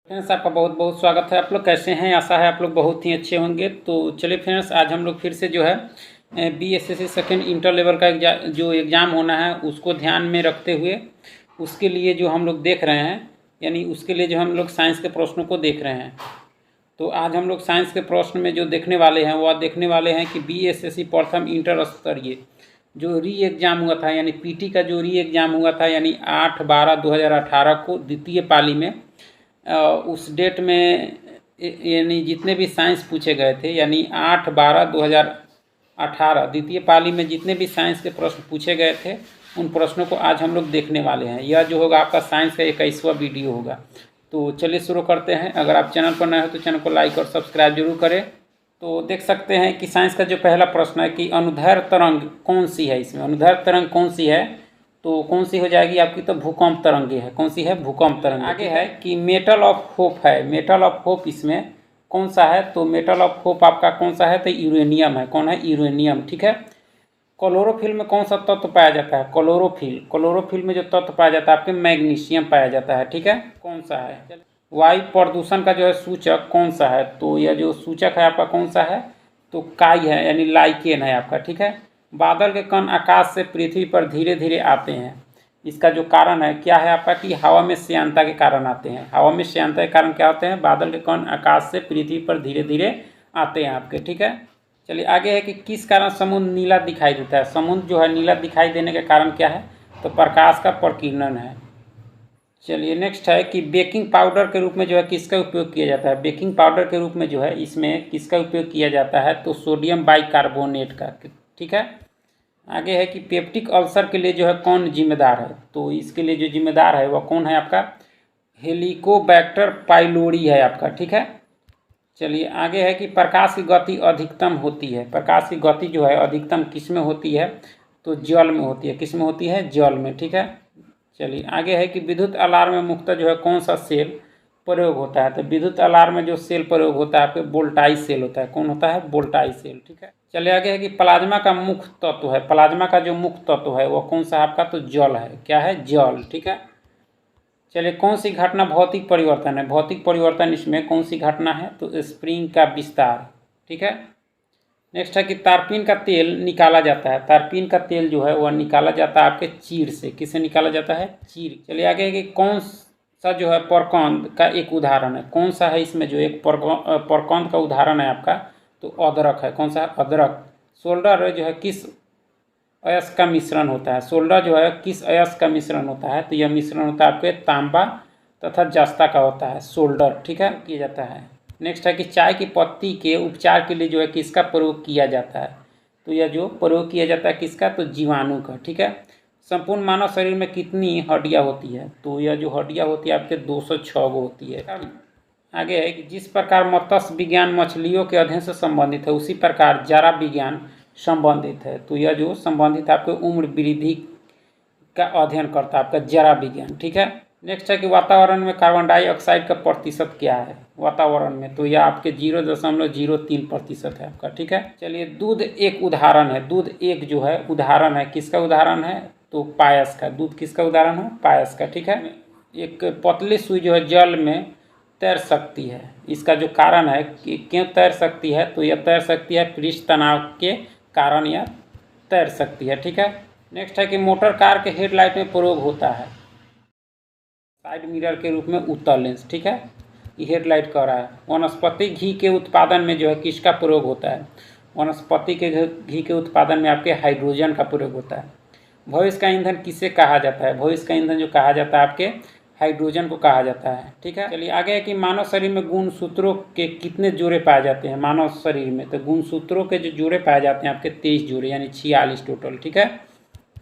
Friends, आपका बहुत बहुत स्वागत है। आप लोग कैसे हैं? आशा है आप लोग बहुत ही अच्छे होंगे। तो चलिए फ्रेंड्स, आज हम लोग फिर से जो है BSSC सेकेंड इंटर लेवल का जो एग्ज़ाम होना है उसको ध्यान में रखते हुए उसके लिए जो हम लोग देख रहे हैं, यानी उसके लिए जो हम लोग साइंस के प्रश्नों को देख रहे हैं। तो आज हम लोग साइंस के प्रश्न में जो देखने वाले हैं वह देखने वाले हैं कि BSSC प्रथम इंटर स्तरीय जो री एग्ज़ाम हुआ था, यानी PT का जो री एग्ज़ाम हुआ था, यानी 8/12/2018 को द्वितीय पाली में उस डेट में यानी जितने भी साइंस पूछे गए थे, यानी 8/12/2018 द्वितीय पाली में जितने भी साइंस के प्रश्न पूछे गए थे उन प्रश्नों को आज हम लोग देखने वाले हैं। यह जो होगा आपका साइंस का 21वां वीडियो होगा। तो चलिए शुरू करते हैं। अगर आप चैनल पर नए हो तो चैनल को लाइक और सब्सक्राइब जरूर करें। तो देख सकते हैं कि साइंस का जो पहला प्रश्न है कि अनुदैर्ध्य तरंग कौन सी है। इसमें अनुदैर्ध्य तरंग कौन सी है, तो कौन सी हो जाएगी आपकी? तो भूकंप तरंगे है। कौन सी है? भूकंप तरंग। आगे है कि मेटल ऑफ होप है। मेटल ऑफ होप इसमें कौन सा है? तो मेटल ऑफ होप आपका कौन सा है? तो यूरेनियम है। कौन है? यूरेनियम। ठीक है। क्लोरोफिल में कौन सा तत्व पाया जाता है? क्लोरोफिल। क्लोरोफिल में जो तत्व पाया जाता है आपके मैग्नीशियम पाया जाता है। ठीक है। कौन सा है? वायु प्रदूषण का जो है सूचक कौन सा है? तो यह जो सूचक है आपका कौन सा है? तो काई है, यानी लाइकेन है आपका। ठीक है। बादल के कण आकाश से पृथ्वी पर धीरे धीरे आते हैं। इसका जो कारण है क्या है आपका? कि हवा में श्यानता के कारण आते हैं। हवा में श्यानता के कारण क्या होते हैं? बादल के कण आकाश से पृथ्वी पर धीरे धीरे आते हैं आपके। ठीक है। चलिए आगे है कि किस कारण समुद्र नीला दिखाई देता है। समुद्र जो है नीला दिखाई देने के कारण क्या है? तो प्रकाश का प्रकीर्णन है। चलिए नेक्स्ट है कि बेकिंग पाउडर के रूप में जो है किसका उपयोग किया जाता है? बेकिंग पाउडर के रूप में जो है इसमें किसका उपयोग किया जाता है? तो सोडियम बाइकार्बोनेट का। ठीक है। आगे है कि पेप्टिक अल्सर के लिए जो है कौन जिम्मेदार है? तो इसके लिए जो जिम्मेदार है वह कौन है आपका? हेलिकोबैक्टर पाइलोरी है आपका। ठीक है। चलिए आगे है कि प्रकाश की गति अधिकतम होती है। प्रकाश की गति जो है अधिकतम किस में होती है? तो जल में होती है। किस में होती है? जल में। ठीक है। चलिए आगे है कि विद्युत अलार्म में मुख्यतः जो है कौन सा सेल प्रयोग होता है? तो विद्युत अलार्म में जो सेल प्रयोग होता है आपके वोल्टाई सेल होता है। कौन होता है? वोल्टाई सेल। ठीक है। चलिए आगे है कि प्लाज्मा का मुख्य तत्व है। प्लाज्मा का जो मुख्य तत्व है वह कौन सा आपका? तो जल है। क्या है? जल। ठीक है। चलिए कौन सी घटना भौतिक परिवर्तन है? भौतिक परिवर्तन इसमें कौन सी घटना है? तो स्प्रिंग का विस्तार। ठीक है। नेक्स्ट है कि तारपीन का तेल निकाला जाता है। तारपीन का तेल जो है वह निकाला जाता है आपके चीड़ से। किससे निकाला जाता है? चीड़। चलिए आगे है कि कौन सा जो है परकौंद का एक उदाहरण है। कौन सा है इसमें जो एक परकौंद का उदाहरण है आपका? तो अदरक है। कौन सा? अदरक। सोल्डर जो है किस अयस्क का मिश्रण होता है? सोल्डर जो है किस अयस्क का मिश्रण होता है? तो यह मिश्रण होता है आपके तांबा तथा जस्ता का होता है। सोल्डर। ठीक है। किया जाता है। नेक्स्ट है कि चाय की पत्ती के उपचार के लिए जो है किसका प्रयोग किया जाता है? तो यह जो प्रयोग किया जाता है किसका? तो जीवाणु का। ठीक है। संपूर्ण मानव शरीर में कितनी हड्डियां होती है? तो यह जो हड्डियां होती है आपके 206 गो होती है। आगे है कि जिस प्रकार मत्स्य विज्ञान मछलियों के अध्ययन से संबंधित है उसी प्रकार जरा विज्ञान संबंधित है। तो यह जो संबंधित आपके उम्र वृद्धि का अध्ययन करता है आपका जरा विज्ञान। ठीक है। नेक्स्ट है कि वातावरण में कार्बन डाइऑक्साइड का प्रतिशत क्या है? वातावरण में तो यह आपके 0.03% है आपका। ठीक है। चलिए दूध एक उदाहरण है। दूध एक जो है उदाहरण है। किसका उदाहरण है? तो पायस का। दूध किसका उदाहरण है? पायस का। ठीक है। एक पतली सुई जो है जल में तैर सकती है। इसका जो कारण है कि क्यों तैर सकती है? तो यह तैर सकती है पृष्ठ तनाव के कारण यह तैर सकती है। ठीक है। नेक्स्ट है कि मोटर कार के हेडलाइट में प्रयोग होता है साइड मिरर के रूप में उत्तल लेंस। ठीक है। ये हेडलाइट कह रहा है। वनस्पति घी के उत्पादन में जो है किसका प्रयोग होता है? वनस्पति के घी के उत्पादन में आपके हाइड्रोजन का प्रयोग होता है। भविष्य का ईंधन किसे कहा जाता है? भविष्य का ईंधन जो कहा जाता है आपके हाइड्रोजन को कहा जाता है। ठीक है। चलिए आगे है कि मानव शरीर में गुणसूत्रों के कितने जोड़े पाए जाते हैं? मानव शरीर में तो गुणसूत्रों के जो जोड़े पाए जाते हैं आपके 23 जोड़े, यानी 46 टोटल। ठीक है।